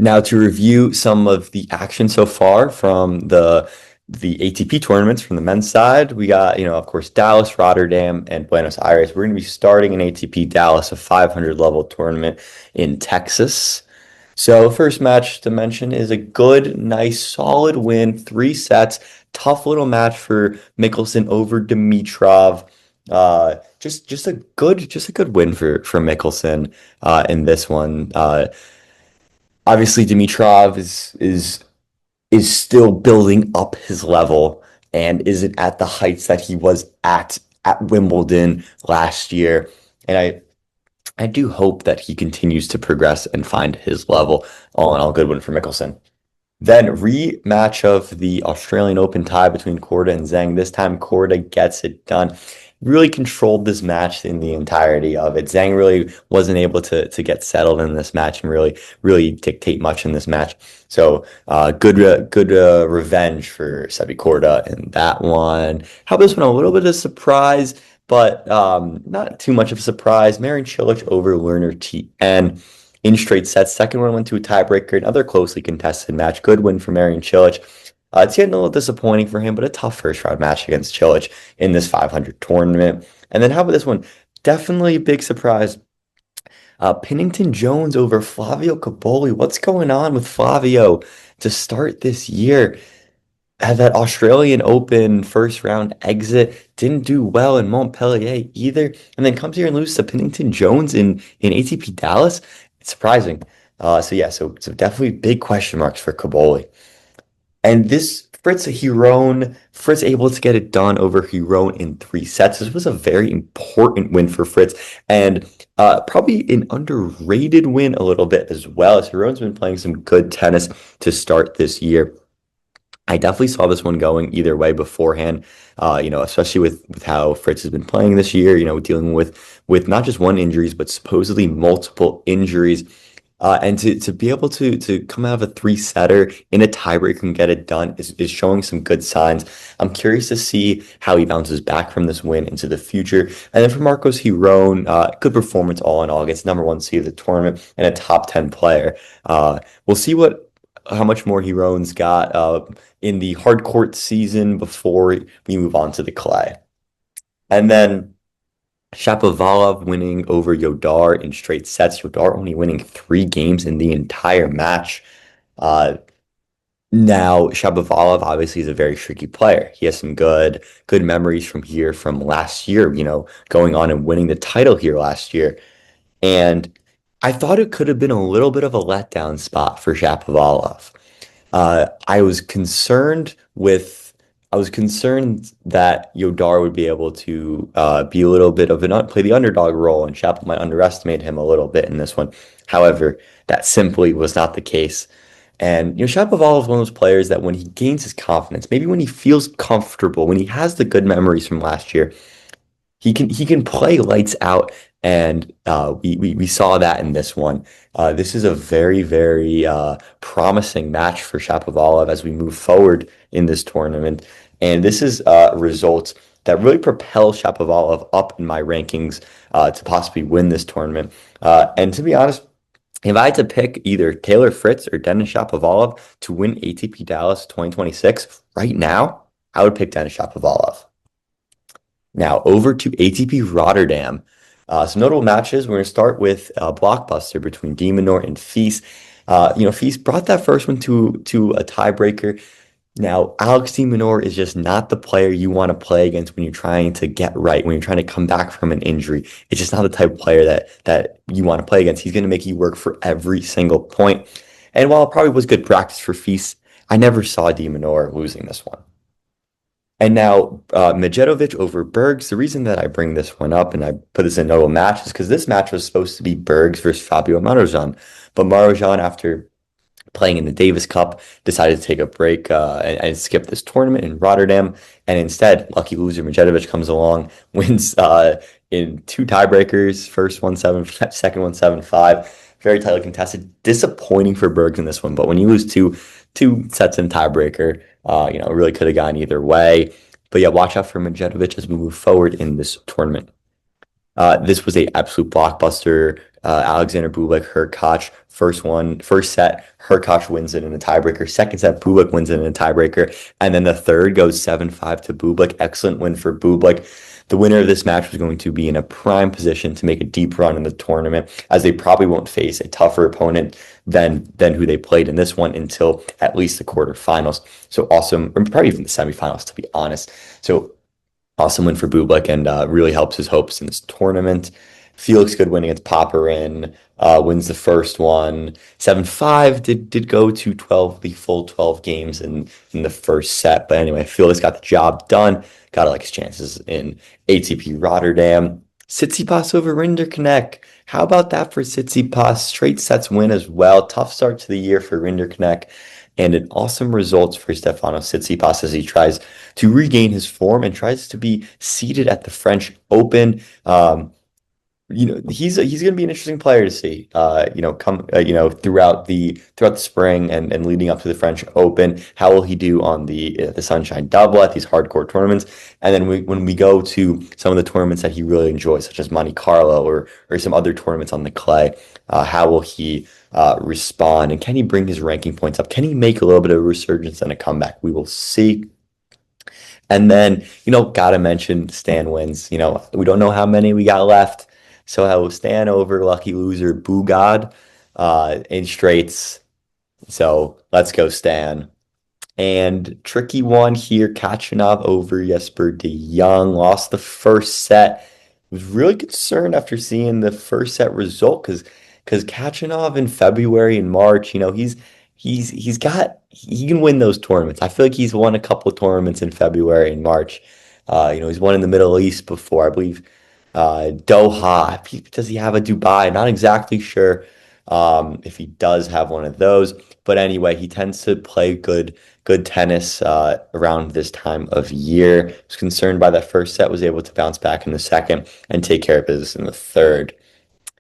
Now to review some of the action so far from the ATP tournaments from the men's side, we got, of course, Dallas, Rotterdam, and Buenos Aires. We're going to be starting an ATP Dallas, a 500 level tournament in Texas. So first match to mention is a good, nice, solid win, 3 sets. Tough little match for Mickelson over Dimitrov. Just a good win for Mickelson in this one. Obviously Dimitrov is still building up his level and isn't at the heights that he was at Wimbledon last year. And I do hope that he continues to progress and find his level. All in all, good win for Mickelson. Then rematch of the Australian Open tie between Korda and Zhang. This time Korda gets it done. Really controlled this match in the entirety of it. Zhang really wasn't able to get settled in this match and really dictate much in this match. So good revenge for Sebi Korda in that one. How about this one? A little bit of surprise, but not too much of a surprise. Marin Cilic over Lerner TN in straight sets. Second one went to a tiebreaker, another closely contested match. Good win for Marian Cilic. It's getting a little disappointing for him, but a tough first round match against Cilic in this 500 tournament. And then how about this one? Definitely a big surprise. Pennington Jones over Flavio Caboli. What's going on with Flavio to start this year? Had that Australian Open first round exit, didn't do well in Montpellier either, and then comes here and loses to Pennington Jones in ATP Dallas. It's surprising. So definitely big question marks for Caboli. And this Fritz able to get it done over Hiron in 3 sets. This was a very important win for Fritz, and probably an underrated win a little bit as well, as Hiron's been playing some good tennis to start this year. I definitely saw this one going either way beforehand, especially with how Fritz has been playing this year, dealing with not just one injuries, but supposedly multiple injuries. And to be able to come out of a 3-setter in a tiebreaker and get it done is showing some good signs. I'm curious to see how he bounces back from this win into the future. And then for Marcos Giron, good performance all in all, gets number one seed of the tournament and a top 10 player. We'll see how much more Giron's got in the hard court season before we move on to the clay. And then Shapovalov winning over Yodar in straight sets. Yodar only winning 3 games in the entire match. Now, Shapovalov obviously is a very tricky player. He has some good memories from last year, going on and winning the title here last year. And I thought it could have been a little bit of a letdown spot for Shapovalov. I was concerned that Yodar would be able to be a little bit of play the underdog role, and Shapo might underestimate him a little bit in this one. However, that simply was not the case. And Shapovalov is one of those players that when he gains his confidence, maybe when he feels comfortable, when he has the good memories from last year, he can play lights out, and we saw that in this one. This is a very, very promising match for Shapovalov as we move forward in this tournament, and this is results that really propel Shapovalov up in my rankings to possibly win this tournament. And to be honest, if I had to pick either Taylor Fritz or Denis Shapovalov to win ATP Dallas 2026 right now, I would pick Denis Shapovalov. Now over to ATP Rotterdam. Some notable matches. We're going to start with a blockbuster between De Minaur and Fils. Fils brought that first one to a tiebreaker. Now, Alex De Minaur is just not the player you want to play against when you're trying to get right, when you're trying to come back from an injury. It's just not the type of player that you want to play against. He's going to make you work for every single point. And while it probably was good practice for Fils, I never saw De Minaur losing this one. And now Medjedovic over Bergs. The reason that I bring this one up and I put this in notable match is because this match was supposed to be Bergs versus Fabio Marozsan. But Marozsan, after playing in the Davis Cup, decided to take a break and skip this tournament in Rotterdam. And instead, lucky loser Medjedovic comes along, wins in 2 tiebreakers. First 1-7, second 1-7-5. Very tightly contested. Disappointing for Bergs in this one. But when you lose two sets in tiebreaker, it really could have gone either way. But yeah, watch out for Medjedovic as we move forward in this tournament. This was a absolute blockbuster. Alexander Bublik, Hurkacz, first set, Hurkacz wins it in a tiebreaker. Second set, Bublik wins it in a tiebreaker. And then the third goes 7-5 to Bublik. Excellent win for Bublik. The winner of this match was going to be in a prime position to make a deep run in the tournament, as they probably won't face a tougher opponent than who they played in this one until at least the quarterfinals. So awesome, or probably even the semifinals, to be honest. So awesome win for Bublik and really helps his hopes in this tournament. Felix good win against Popperin, wins the first one. 7-5 did go to 12, the full 12 games in the first set. But anyway, Felix got the job done. Got to like his chances in ATP Rotterdam. Tsitsipas over Rinderknecht. How about that for Tsitsipas? Straight sets win as well. Tough start to the year for Rinderknecht and an awesome results for Stefanos Tsitsipas as he tries to regain his form and tries to be seated at the French Open. He's going to be an interesting player to see. Come throughout the spring and leading up to the French Open. How will he do on the Sunshine Double at these hardcore tournaments? And then when we go to some of the tournaments that he really enjoys, such as Monte Carlo or some other tournaments on the clay, how will he respond? And can he bring his ranking points up? Can he make a little bit of a resurgence and a comeback? We will see. And then, gotta mention Stan wins. We don't know how many we got left. So I will Stan over lucky loser Bugad in straights. So let's go Stan. And tricky one here, Kachanov over Jesper de Jong. Lost the first set. Was really concerned after seeing the first set result because Kachanov in February and March, he can win those tournaments. I feel like he's won a couple of tournaments in February and March. He's won in the Middle East before, I believe. Doha. Does he have a Dubai? Not exactly sure if he does have one of those. But anyway, he tends to play good tennis around this time of year. Was concerned by that first set, was able to bounce back in the second and take care of business in the third.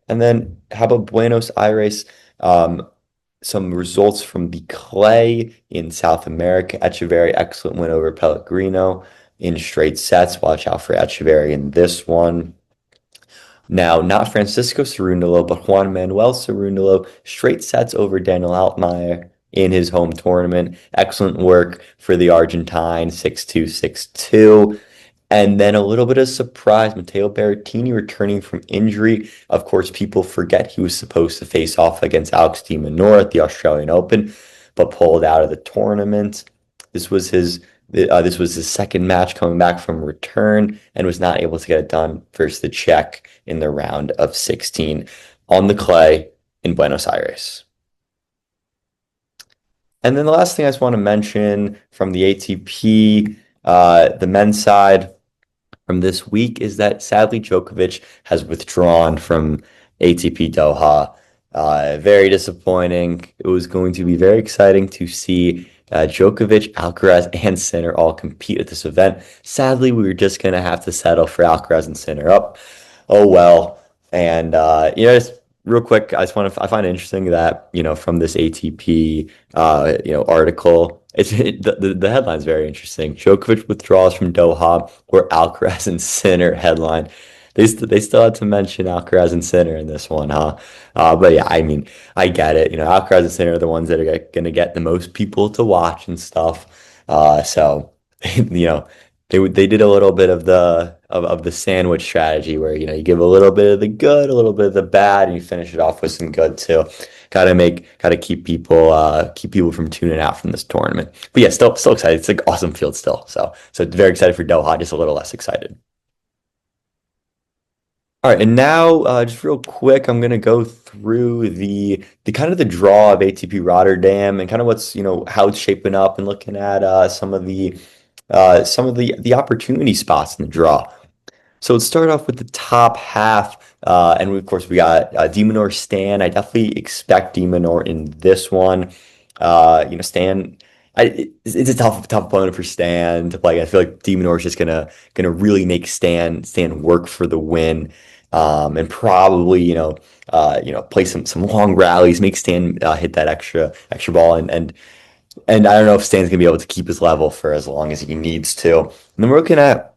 And then how about Buenos Aires? Some results from the clay in South America. Echeverry, excellent win over Pellegrino in straight sets. Watch out for Echeverry in this one. Now, not Francisco Cerundolo, but Juan Manuel Cerundolo, straight sets over Daniel Altmaier in his home tournament. Excellent work for the Argentine, 6-2, 6-2. And then a little bit of surprise, Matteo Berrettini returning from injury. Of course, people forget he was supposed to face off against Alex de Minaur at the Australian Open, but pulled out of the tournament. This was his second match coming back from return and was not able to get it done versus the Czech in the round of 16 on the clay in Buenos Aires. And then the last thing I just want to mention from the ATP, the men's side from this week is that sadly Djokovic has withdrawn from ATP Doha. Very disappointing. It was going to be very exciting to see Djokovic, Alcaraz, and Sinner all compete at this event. Sadly, we were just going to have to settle for Alcaraz and Sinner up. Oh well. And just real quick, I find it interesting that from this ATP article, the headline's very interesting. Djokovic withdraws from Doha, where Alcaraz and Sinner headline. They still had to mention Alcaraz and Sinner in this one, huh? But yeah, I mean, I get it. Alcaraz and Sinner are the ones that are going to get the most people to watch and stuff. So they did a little bit of the sandwich strategy where you give a little bit of the good, a little bit of the bad, and you finish it off with some good too. Gotta keep people from tuning out from this tournament. But yeah, still excited. It's like awesome field still. So very excited for Doha, just a little less excited. All right, and now just real quick, I'm gonna go through the kind of the draw of ATP Rotterdam and kind of what's how it's shaping up and looking at some of the opportunity spots in the draw. So let's start off with the top half, and of course we got de Minaur Stan. I definitely expect de Minaur in this one. Stan. It's a tough opponent for Stan to play. I feel like de Minaur is just gonna really make Stan work for the win, and probably play some long rallies, make Stan hit that extra ball, and I don't know if Stan's gonna be able to keep his level for as long as he needs to. And then we're looking at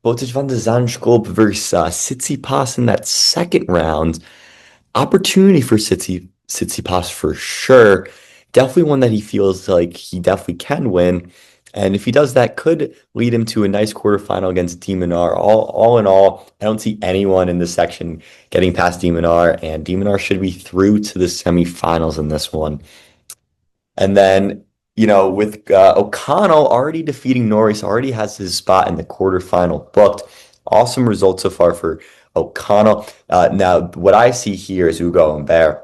Botic van de Zandschulp versus Tsitsipas in that second round. Opportunity for Tsitsipas for sure. Definitely one that he feels like he definitely can win. And if he does that, could lead him to a nice quarterfinal against Demonar. All in all, I don't see anyone in this section getting past Demonar, and Demonar should be through to the semifinals in this one. And then, with O'Connell already defeating Norris, already has his spot in the quarterfinal booked. Awesome results so far for O'Connell. Now, what I see here is Ugo Humbert.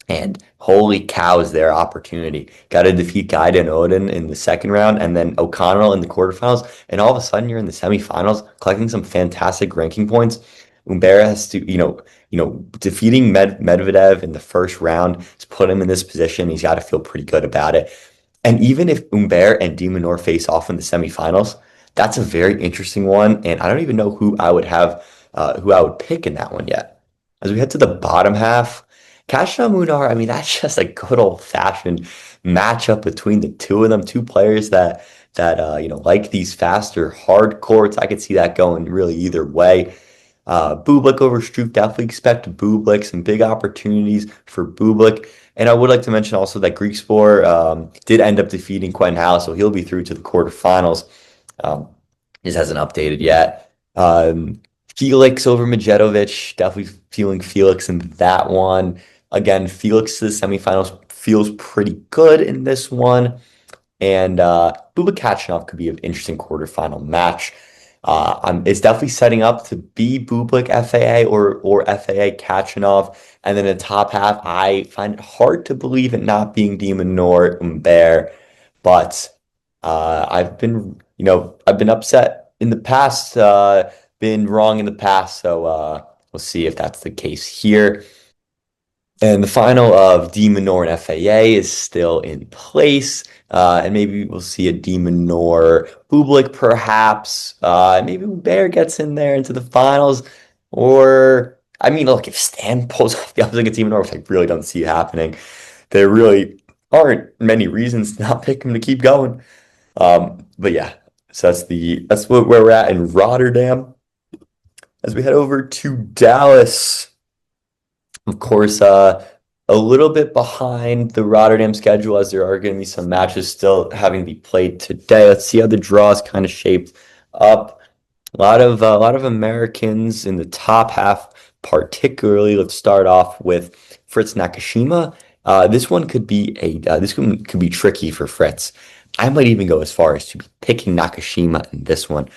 And holy cow, is their opportunity. Got to defeat Gaida and Odin in the second round, and then O'Connell in the quarterfinals. And all of a sudden, you're in the semifinals, collecting some fantastic ranking points. Humbert has to, defeating Medvedev in the first round to put him in this position. He's got to feel pretty good about it. And even if Humbert and Demonor face off in the semifinals, that's a very interesting one. And I don't even know who I would pick in that one yet. As we head to the bottom half, Kashna Munar, I mean, that's just a good old-fashioned matchup between the two of them, two players that like these faster hard courts. I could see that going really either way. Bublik over Struff, definitely expect Bublik, some big opportunities for Bublik. And I would like to mention also that Griekspoor did end up defeating Quentin Hallis, so he'll be through to the quarterfinals. Um, this hasn't updated yet. Felix over Medjedovic, definitely feeling Felix in that one. Again, Felix to the semifinals feels pretty good in this one. And Bubka Kachanov could be an interesting quarterfinal match. It's definitely setting up to be Bublik FAA or FAA Kachanov. And then the top half, I find it hard to believe it not being Demon nor Umber. But I've been upset in the past, been wrong in the past. So we'll see if that's the case here. And the final of Demonor and FAA is still in place. And maybe we'll see a Demonor Bublik perhaps. Maybe Bear gets in there into the finals. Or, I mean, look, if Stan pulls off the upset against Demonor, which I really don't see happening, there really aren't many reasons to not pick him to keep going. But yeah, so where we're at in Rotterdam. As we head over to Dallas. Of course, a little bit behind the Rotterdam schedule as there are going to be some matches still having to be played today. Let's see how the draw is kind of shaped up. A lot of Americans in the top half, particularly. Let's start off with Fritz Nakashima. This one could be tricky for Fritz. I might even go as far as to be picking Nakashima in this one.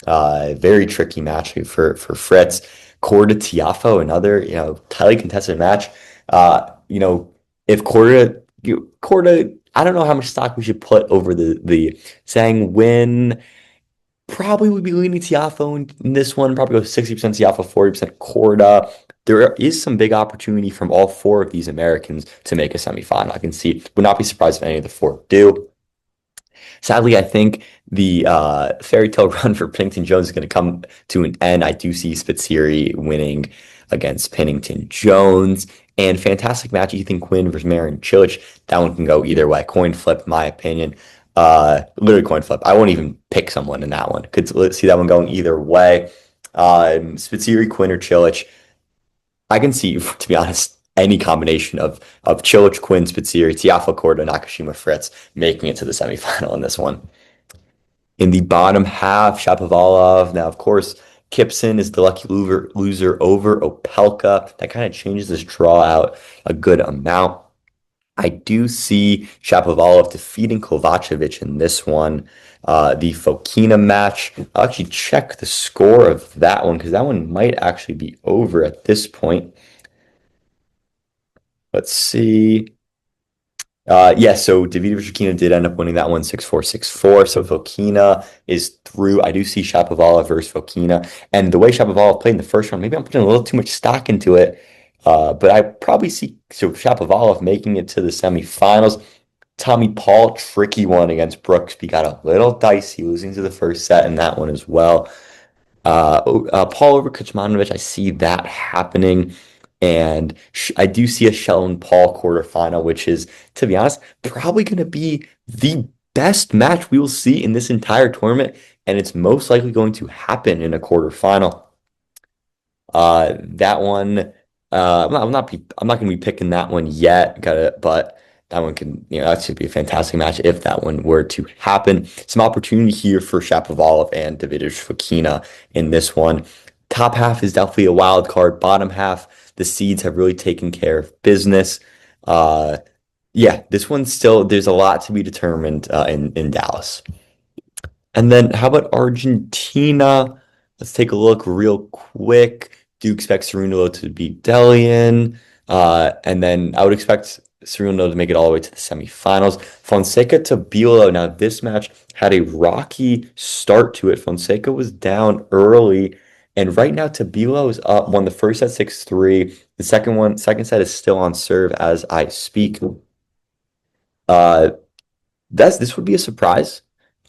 Very tricky match for Fritz. Korda Tiafo, another highly contested match. If Korda, I don't know how much stock we should put over the Zhang win. Probably would be leaning Tiafo in this one. Probably go 60% Tiafo, 40% Korda. There is some big opportunity from all four of these Americans to make a semifinal. I can see. Would not be surprised if any of the four do. Sadly, I think the fairy tale run for Pennington Jones is going to come to an end. I do see Spitzeri winning against Pennington Jones. And fantastic match, Ethan Quinn versus Marin Cilic. That one can go either way. Coin flip, in my opinion. Literally coin flip. I won't even pick someone in that one. Could see that one going either way. Spitzeri, Quinn, or Cilic. I can see, to be honest, any combination of Cilic, Quinn, Spitzeri, Tiafoe, Korda, Nakashima, Fritz making it to the semifinal in this one. In the bottom half, Shapovalov. Now, of course, Kipson is the lucky loser over Opelka. That kind of changes this draw out a good amount. I do see Shapovalov defeating Kovacevic in this one. The Fokina match. I'll actually check the score of that one because that one might actually be over at this point. Let's see. So Davidovich Fokina did end up winning that one 6-4, 6-4. So Fokina is through. I do see Shapovalov versus Fokina. And the way Shapovalov played in the first round, maybe I'm putting a little too much stock into it. But I probably see Shapovalov making it to the semifinals. Tommy Paul, tricky one against Brooksby. Got a little dicey, losing to the first set in that one as well. Paul over Kecmanovic, I see that happening. And I do see a Sheldon Paul quarterfinal, which is, to be honest, probably going to be the best match we will see in this entire tournament. and it's most likely going to happen in a quarterfinal. That one, I'm not going to be picking that one yet. But that one can, that should be a fantastic match if that one were to happen. Some opportunity here for Shapovalov and Davidovich Fokina in this one. Top half is definitely a wild card. Bottom half, the seeds have really taken care of business. Uh, yeah, this one's still, there's a lot to be determined in Dallas. And then how about Argentina? Let's take a look real quick. Do you expect Cerundolo to beat Delian? And then I would expect Cerundolo to make it all the way to the semifinals. Fonseca to Bilo. Now, this match had a rocky start to it. Fonseca was down early. And right now, Tabilo is up, won the first set 6-3. The second set is still on serve as I speak. Uh, this would be a surprise,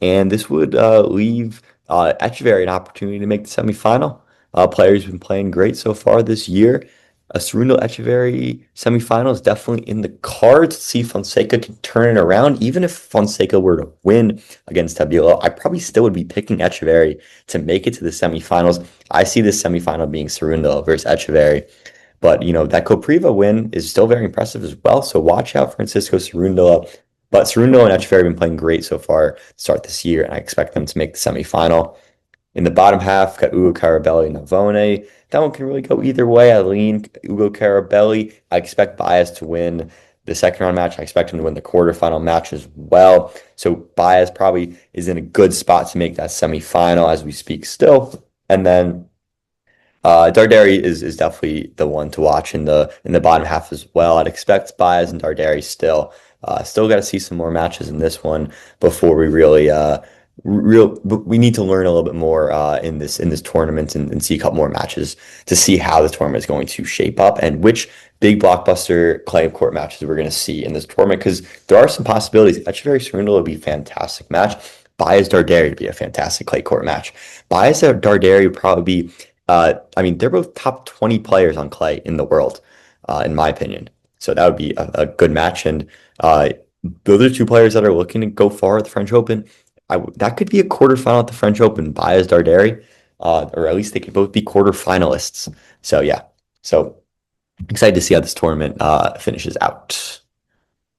and this would leave Echeverry an opportunity to make the semifinal. Players have been playing great so far this year. A Cerundo Echeverry semifinal is definitely in the cards. To see if Fonseca can turn it around. Even if Fonseca were to win against Tabilo, I probably still would be picking Echeverry to make it to the semifinals. I see this semifinal being Cerundo versus Echeverry. But, that Kopriva win is still very impressive as well. So watch out Francisco Cerundolo. But Cerundolo and Echeverry have been playing great so far to start this year, and I expect them to make the semifinal. In the bottom half, got Ugo Carabelli and Navone. That one can really go either way. I lean Ugo Carabelli. I expect Baez to win the second round match. I expect him to win the quarterfinal match as well. So Baez probably is in a good spot to make that semifinal as we speak still. And then Darderi is definitely the one to watch in the bottom half as well. I'd expect Baez and Darderi still. Still got to see some more matches in this one before we really we need to learn a little bit more in this tournament and see a couple more matches to see how the tournament is going to shape up and which big blockbuster clay court matches we're going to see in this tournament because there are some possibilities. Echeverry Cerundolo would be a fantastic match. Baez Darderi would be a fantastic clay court match. Baez Darderi would probably be I mean, they're both top 20 players on clay in the world, in my opinion. So that would be a good match. And those are two players that are looking to go far at the French Open. That could be a quarterfinal at the French Open, Baez Darderi, or at least they could both be quarterfinalists. So yeah, so excited to see how this tournament finishes out.